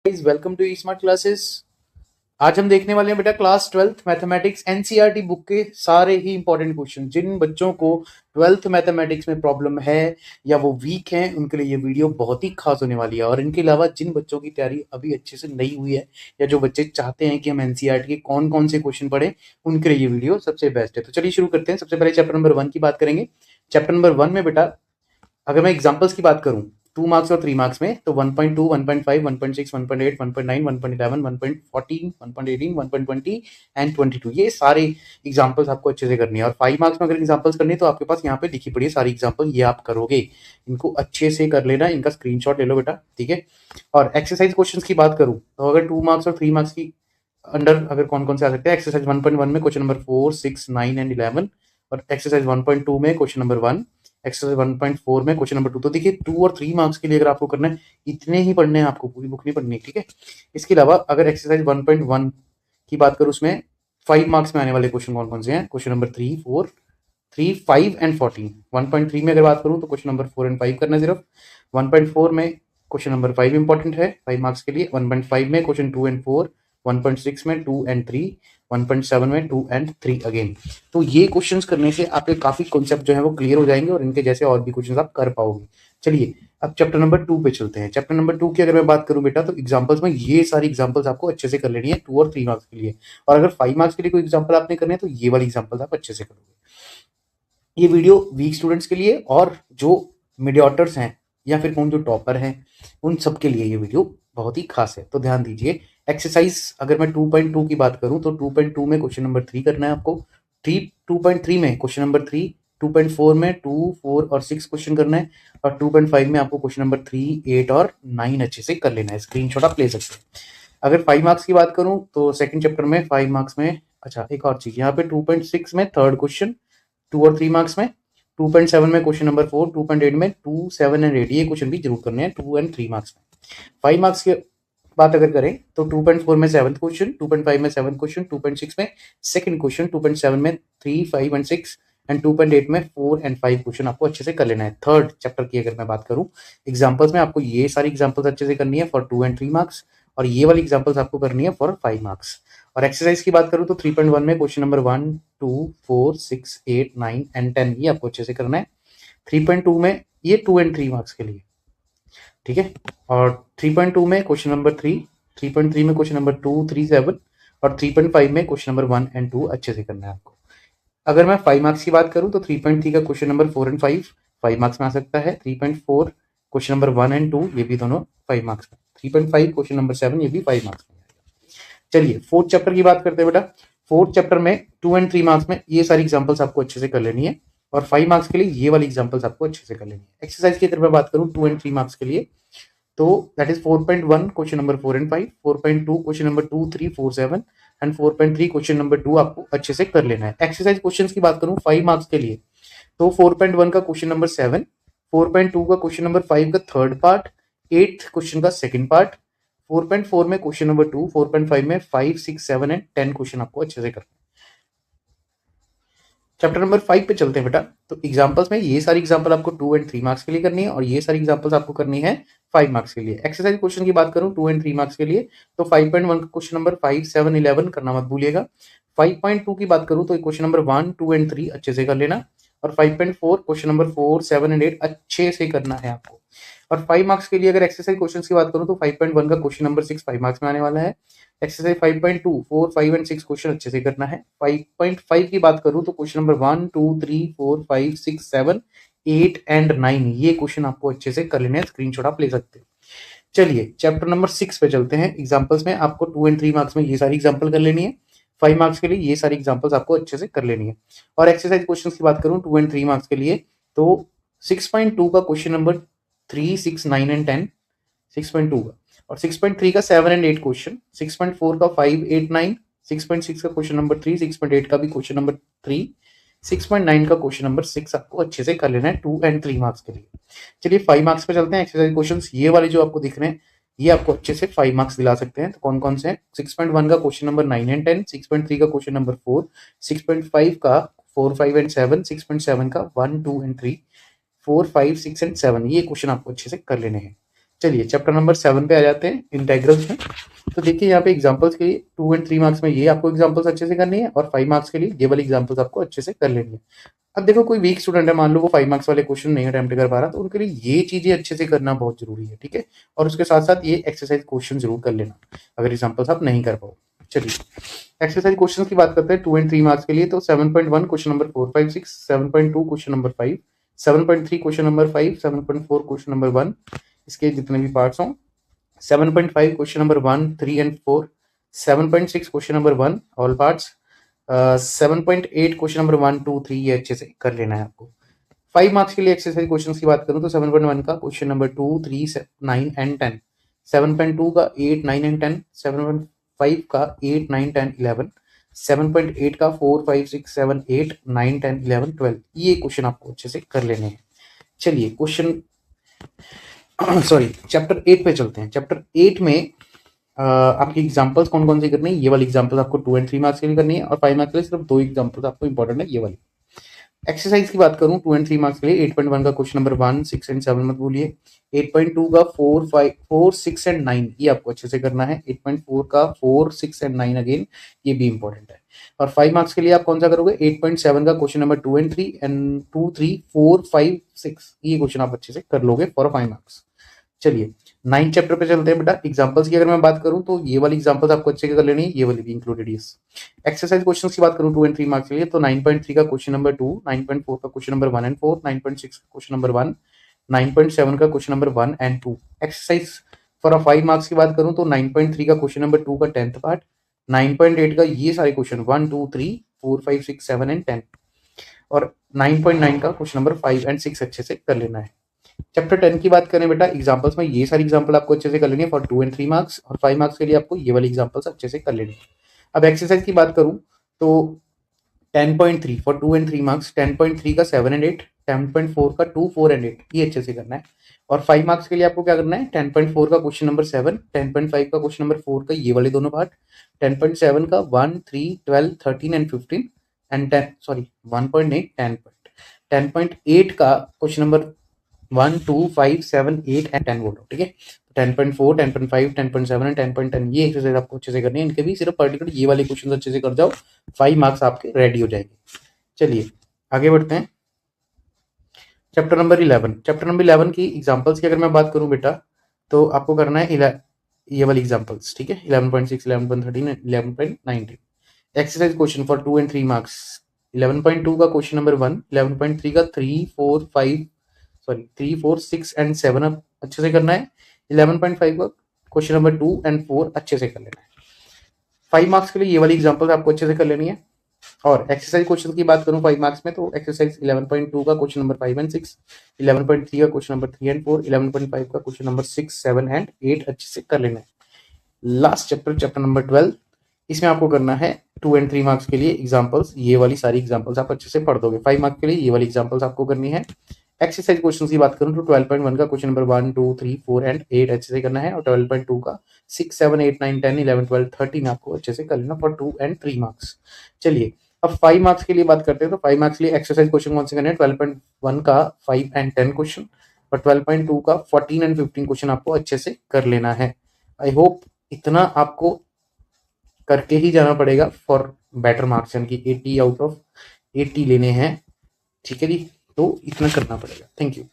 Guys, welcome to smart classes. आज हम देखने वाले हैं बेटा class 12th mathematics NCERT book के सारे ही इंपॉर्टेंट क्वेश्चन। जिन बच्चों को 12th मैथमेटिक्स में प्रॉब्लम है या वो वीक हैं, उनके लिए ये वीडियो बहुत ही खास होने वाली है। और इनके अलावा जिन बच्चों की तैयारी अभी अच्छे से नहीं हुई है या जो बच्चे चाहते हैं कि हम एनसीईआरटी के कौन कौन से क्वेश्चन पढ़ें, उनके लिए ये वीडियो सबसे बेस्ट है। तो चलिए शुरू करते हैं। सबसे पहले चैप्टर नंबर 1 की बात करेंगे। चैप्टर नंबर 1 में बेटा अगर मैं एग्जांपल्स की बात करूं 2 मार्क्स और 3 मार्क्स में, तो 1.2, 1.5, 1.6, 1.8, 1.9, 1.11, 1.14, 1.18, 1.20 एंड 22, ये सारे एग्जांपल्स आपको अच्छे से करनी है। और 5 मार्क्स में अगर एग्जांपल्स करनी है तो आपके पास यहाँ पे लिखी पड़ी है सारी एग्जांपल, ये आप करोगे। इनको अच्छे से कर लेना, इनका स्क्रीनशॉट ले लो बेटा, ठीक है। और एक्सरसाइज क्वेश्चंस की बात करूं तो अगर 2 मार्क्स और 3 मार्क्स की अंडर अगर कौन कौन से आ सकते हैं, एक्सरसाइज 1.1 में क्वेश्चन नंबर 4, 6, 9 एंड 11, और एक्सरसाइज 1.2 में क्वेश्चन नंबर 1, एक्सरसाइज 1.4 में क्वेश्चन नंबर 2। तो देखिए 2 और 3 मार्क्स के लिए अगर आपको करना है, इतने ही पढ़ने हैं आपको, पूरी बुक नहीं पढ़नी है, ठीक है। इसके अलावा अगर एक्सरसाइज 1.1 की बात करूं, उसमें 5 मार्क्स में आने वाले क्वेश्चन कौन कौन से हैं, क्वेश्चन नंबर 3, 4, 3, 5 एंड 14। 1.3 में अगर बात करूं तो क्वेश्चन नंबर 4 एंड 5 करना है सिर्फ। 1.4 में क्वेश्चन नंबर 5 इंपॉर्टेंट है 5 मार्क्स के लिए। 1.5 में क्वेश्चन 2 एंड 4, 1.6 में 2 एंड 3, 1.7 में 2 एंड 3 अगेन। तो ये क्वेश्चंस करने से आपके काफी कॉन्सेप्ट जो है वो क्लियर हो जाएंगे और इनके जैसे और भी क्वेश्चंस आप कर पाओगे। चलिए अब चैप्टर नंबर 2 पे चलते हैं। चैप्टर नंबर 2 की अगर मैं बात करूं बेटा, तो एग्जांपल्स में ये सारी एग्जांपल्स आपको अच्छे से कर लेनी है 2 और 3 मार्क्स के लिए। और अगर 5 मार्क्स के लिए कोई एग्जांपल आपने करने हैं तो ये वाली एग्जांपल्स आप अच्छे से करोगे। ये वीडियो वीक स्टूडेंट्स के लिए और जो मीडियोटर्स हैं या फिर कौन जो टॉपर हैं, उन सब के लिए ये वीडियो बहुत ही खास है, तो ध्यान दीजिए। एक्सरसाइज अगर मैं 2.2 की बात करूं तो 2.2 में क्वेश्चन नंबर 3 करना है आपको। 2.3 में क्वेश्चन नंबर 3, 2.4 में 2, 4 और 6 क्वेश्चन करना है, और 2.5 में आपको क्वेश्चन नंबर 3, 8 और 9 अच्छे से कर लेना है। स्क्रीनशॉट आप ले सकते हैं। अगर 5 मार्क्स की बात करूं तो सेकंड चैप्टर में 5 मार्क्स में, अच्छा एक और चीज यहाँ पे 2.6 में थर्ड क्वेश्चन 2 और 3 मार्क्स में, 2.7 में क्वेश्चन नंबर 4, 2.8 में 2, 7 एंड 8, ये क्वेश्चन भी जरूर करने हैं 2 एंड 3 मार्क्स में। 5 मार्क्स की बात अगर करें तो 2.4 में 7th क्वेश्चन, 2.5 में 7th क्वेश्चन, 2.6 में सेकंड क्वेश्चन, 2.7 में 3, 5 एंड 6 एंड 2.8 में 4 एंड 5 क्वेश्चन आपको अच्छे से कर लेना है। थर्ड चैप्टर की अगर मैं बात करूं एग्जांपल्स में, आपको ये सारी एग्जांपल्स अच्छे से करनी है फॉर 2 एंड 3 मार्क्स, और ये वाली एग्जांपल्स आपको करनी है फॉर 5 मार्क्स। और एक्सरसाइज की बात करूं तो 3.1 में क्वेश्चन नंबर 1, 2, 4, 6, 8, 9 एंड 10 ये आपको अच्छे से करना है। 3.2 में ये 2 एंड 3 मार्क्स के लिए, ठीक है। और 3.2 में क्वेश्चन नंबर 3, 3.3 में क्वेश्चन नंबर 2, 3, 7, और 3.5 में क्वेश्चन नंबर 1 एंड 2 अच्छे से करना है आपको। अगर मैं 5 मार्क्स की बात करूं तो 3.3 का क्वेश्चन नंबर 4 एंड 5 मार्क्स में आ सकता है। 3.4 क्वेश्चन नंबर 1 एंड 2 ये भी दोनों 5 मार्क्स में। 3.5 क्वेश्चन नंबर 7 ये भी 5 मार्क्स में। चलिए फोर्थ चैप्टर की बात करते हैं बेटा। फोर्थ चैप्टर में 2 एंड 3 मार्क्स में ये सारी एग्जांपल्स आपको अच्छे से कर लेनी है, और 5 मार्क्स के लिए ये वाली एग्जांपल्स आपको अच्छे से कर लेनी है। एक्सरसाइज की अगर मैं बात करूं 2 एंड 3 मार्क्स के लिए, तो that is 4.1 question number 4 and 5, 4.2 question number 2, 3, 4, 7 and 4.3 question number 2 आपको अच्छे से कर लेना है। एक्सरसाइज क्वेश्चंस की बात करूं 5 मार्क्स के लिए, तो 4.1 का क्वेश्चन नंबर 7, 4.2 का क्वेश्चन नंबर 5 का थर्ड पार्ट, 8th क्वेश्चन का सेकंड पार्ट, 4.4 में क्वेश्चन नंबर 2, 4.5 में 5, 6, 7 एंड 10 क्वेश्चन आपको अच्छे से करना है। चैप्टर नंबर 5 पे चलते हैं बेटा। तो एग्जांपल्स में ये सारी एग्जांपल आपको 2 एंड 3 मार्क्स के लिए करनी है, और ये सारी एग्जांपल्स आपको करनी है 5 मार्क्स के लिए। एक्सरसाइज क्वेश्चन की बात करूं 2 एंड 3 मार्क्स के लिए, तो 5.1 का क्वेश्चन नंबर 5, 7, 11 करना मत भूलिएगा। 5.2 की बात करूं तो क्वेश्चन नंबर 1, 2 एंड 3 अच्छे से कर लेना, और 5.4 क्वेश्चन नंबर 4, 7 एंड 8 अच्छे से करना है आपको। और 5 मार्क्स के लिए अगर एक्सरसाइज क्वेश्चंस की बात करूं तो 5.1 का क्वेश्चन नंबर 6 5 मार्क्स में आने वाला है। एक्सरसाइज 5.2 4, 5 एंड 6 क्वेश्चन अच्छे से करना है। 5.5 की बात करूं तो क्वेश्चन नंबर 1, 2, 3, 4, 5, 6, 7, 8 एंड 9 ये क्वेश्चन आपको अच्छे से कर लेने हैं। स्क्रीनशॉट आप ले सकते हैं। चलिए चैप्टर नंबर 6 पे चलते हैं। एग्जांपल्स में आपको 2 एंड 3 मार्क्स में ये सारी एग्जांपल कर लेनी है, 5 मार्क्स के लिए ये सारी एग्जांपल्स आपको अच्छे से कर लेनी है। और एक्सरसाइज क्वेश्चंस की बात करूं 2 एंड 3 मार्क्स के लिए, तो 6.2 का क्वेश्चन नंबर 3, 6, 9 एंड 10 6.2 का, और 6.3 का 7 एंड 8 क्वेश्चन, 6.4 का 5, 8, 9, 6.6 का क्वेश्चन नंबर 3, 6.8 का भी क्वेश्चन नंबर 3, 6.9 का क्वेश्चन नंबर 6 आपको अच्छे से कर लेना है 2 एंड 3 मार्क्स के लिए। चलिए 5 मार्क्स पे चलते हैं। एक्सरसाइज क्वेश्चंस ये वाले जो आपको दिख रहे हैं ये आपको अच्छे से 5 मार्क्स दिला सकते हैं। तो कौन कौन से हैं? 6.1 का क्वेश्चन नंबर 9 एंड 10, 6.3 का क्वेश्चन नंबर 4, 6.5 का 4, 5 एंड 7, 6.7 का 1, 2 एंड 3, 4, 5, 6 एंड 7 ये क्वेश्चन आपको अच्छे से कर लेने हैं। चलिए चैप्टर नंबर 7 पे आ जाते हैं, इंटेग्रल्स में। तो देखिए यहाँ पे एग्जांपल्स के लिए 2 एंड 3 मार्क्स में ये आपको एग्जांपल्स अच्छे से करनी है और 5 मार्क्स के लिए ये वाली एग्जांपल्स आपको अच्छे से कर लेनी है। अब देखो कोई वीक स्टूडेंट है, मान लो वो 5 मार्क्स वाले क्वेश्चन नहीं अटेम्प्ट कर पा रहा, तो उनके लिए ये चीजें अच्छे से करना बहुत जरूरी है, ठीक है। और उसके साथ साथ ये एक्सरसाइज क्वेश्चन जरूर कर लेना अगर एग्जाम्पल्स आप नहीं कर पाओ। चलिए एक्सरसाइज क्वेश्चन की बात करते हैं 2 एंड 3 मार्क्स के लिए। तो 7.1 question number 4, 5, 6, 7.2 question number 5, 7.3 question number 5, 7.4 question number 1, इसके जितने भी पार्ट्स हों, 7.5 question number 1, 3 and 4, 7.6 question number 1 all parts, 7.8 question number 1, 2, 3 ये अच्छे से कर लेना है आपको। 5 मार्क्स के लिए एक्सरसाइज क्वेश्चंस की बात करूं तो 7.1 का क्वेश्चन नंबर 2, 3, 9 एंड 10, 7.2 का 8, 9 एंड 10, 7.5 का 8, 9, 10, 11, 7.8 का 4, 5, 6, 7, 8, 9, 10, 11, 12 ये क्वेश्चन आपको अच्छे से कर लेने हैं। चलिए क्वेश्चन सॉरी चैप्टर 8 पे चलते हैं। चैप्टर 8 में आपकी एग्जांपल्स कौन कौन सी करनी है, ये वाली एग्जांपल्स आपको 2 एंड 3 मार्क्स के लिए करनी है और 5 मार्क्स के लिए सिर्फ 2 एग्जांपल्स आपको इंपॉर्टेंट है ये वाली। एक्सरसाइज की बात करूं 2 एंड 3 मार्क्स के लिए 8.1 का क्वेश्चन नंबर 1, 6 एंड 7 मत भूलिए। 8.2 का 4, 5, 4, 6 एंड 9 ये आपको अच्छे से करना है। 8.4 का 4, 6 एंड 9 अगेन ये भी इंपॉर्टेंट है। और 5 मार्क्स के लिए आप कौन सा करोगे, 8.7 का क्वेश्चन नंबर 2 एंड 3 एंड 2, 3, 4, 5, 6 ये क्वेश्चन आप अच्छे से कर लोगे फॉर 5 मार्क्स। चलिए 9 चैप्टर पे चलते हैं बेटा। एग्जांपल्स की अगर मैं बात करूं तो ये वाली एग्जांपल्स आपको अच्छे से कर लेनी है, ये वाली भी इंक्लूडेड है। एक्सरसाइज क्वेश्चंस की बात करूं 2 एंड 3 मार्क्स के लिए तो 9.3 का क्वेश्चन नंबर 2, 9.4 का क्वेश्चन नंबर 1 एंड 4, 9.6 का क्वेश्चन नंबर 1, 9.7 का question number 1 and 2। Exercise for 5 marks की बात करूं तो 9.3 का क्वेश्चन नंबर 2 का 10th पार्ट, 9.8 का ये सारे क्वेश्चन 1, 2, 3, 4, 5, 6, 7 एंड 10 और 9.9 का क्वेश्चन नंबर 5 एंड 6 अच्छे से कर लेना है। चैप्टर 10 की बात करें बेटा, एग्जांपल्स में ये सारी एग्जांपल आपको अच्छे से कर लेनी है फॉर 2 एंड 3 मार्क्स और 5 मार्क्स के लिए आपको ये वाली एग्जांपल्स अच्छे से कर लेनी है। अब एक्सरसाइज की बात करूं तो 10.3 फॉर 2 एंड 3 मार्क्स, 10.3 का 7 एंड 8, 10.4 का 2, 4 एंड 8 ये अच्छे से करना है। और 5 मार्क्स के लिए आपको क्या करना है, 10.4 का क्वेश्चन नंबर 7, 10.5 का क्वेश्चन नंबर 4 का ये वाले दोनों पार्ट, 10.7 का 1, 3, 12, 13 एंड 15 एंड 10 सॉरी 1.8, 10.8 का क्वेश्चन नंबर 1, 2, 5, 7, 8 एंड 10 बोलो, ठीक है। 10.4, 10.5, 10.7 एंड 10.10 ये एक्सरसाइज आपको अच्छे से करनी है। इनके भी सिर्फ पर्टिकुलर ये वाले क्वेश्चन अच्छे से कर जाओ, 5 मार्क्स आपके रेडी हो जाएंगे। चलिए आगे बढ़ते हैं। चैप्टर नंबर 11, चैप्टर नंबर 11 की एग्जांपल्स की अगर मैं बात करूं बेटा तो आपको करना है ये वाली एग्जांपल्स, ठीक है। 11.6, 11.13 11.19 exercise question for 2 and 3 marks. 11.2 का क्वेश्चन नंबर 1, 11.3 का 3, 4, 5 सॉरी 3, 4, 6 एंड 7 अब अच्छे से करना है। 11.5 का क्वेश्चन नंबर 2 एंड 4 अच्छे से कर लेना है। 5 मार्क्स के लिए ये वाली एग्जांपल आपको अच्छे से कर लेनी है। और एक्सरसाइज क्वेश्चन की बात करूं 5 मार्क्स में तो एक्सरसाइज 11.2 का क्वेश्चन नंबर 5 एंड 6, 11.3 का क्वेश्चन नंबर 3 एंड 4, 11.5 का क्वेश्चन नंबर 6, 7 एंड 8 अच्छे से कर लेना है। लास्ट चैप्टर, चैप्टर नंबर 12, इसमें आपको करना है 2 एंड 3 मार्क्स के लिए एग्जांपल्स। ये वाली सारी एग्जांपल्स आप अच्छे से पढ़ दोगे। 5 मार्क्स के लिए ये वाली एग्जांपल्स आपको करनी है। एक्सरसाइज क्वेश्चन की बात करूं तो 12.1 का क्वेश्चन नंबर 1, 2, 3, 4 एंड 8 अच्छे से करना है और 12.2 का 6, 7, 8, 9, 10, 11, 12, 13 आपको अच्छे से कर लेना फॉर 2 एंड 3 मार्क्स। चलिए अब 5 मार्क्स के लिए बात करते हैं तो 5 मार्क्स के लिए एक्सरसाइज क्वेश्चन कौन से करने हैं, 12.1 का 5 एंड 10 क्वेश्चन और 12.2 का 14 एंड 15 क्वेश्चन आपको अच्छे से कर लेना है। आई होप इतना आपको करके ही जाना पड़ेगा फॉर बेटर मार्क्स, यानी कि 80 आउट ऑफ 80 लेने हैं, ठीक है जी। तो इतना करना पड़ेगा। Thank you.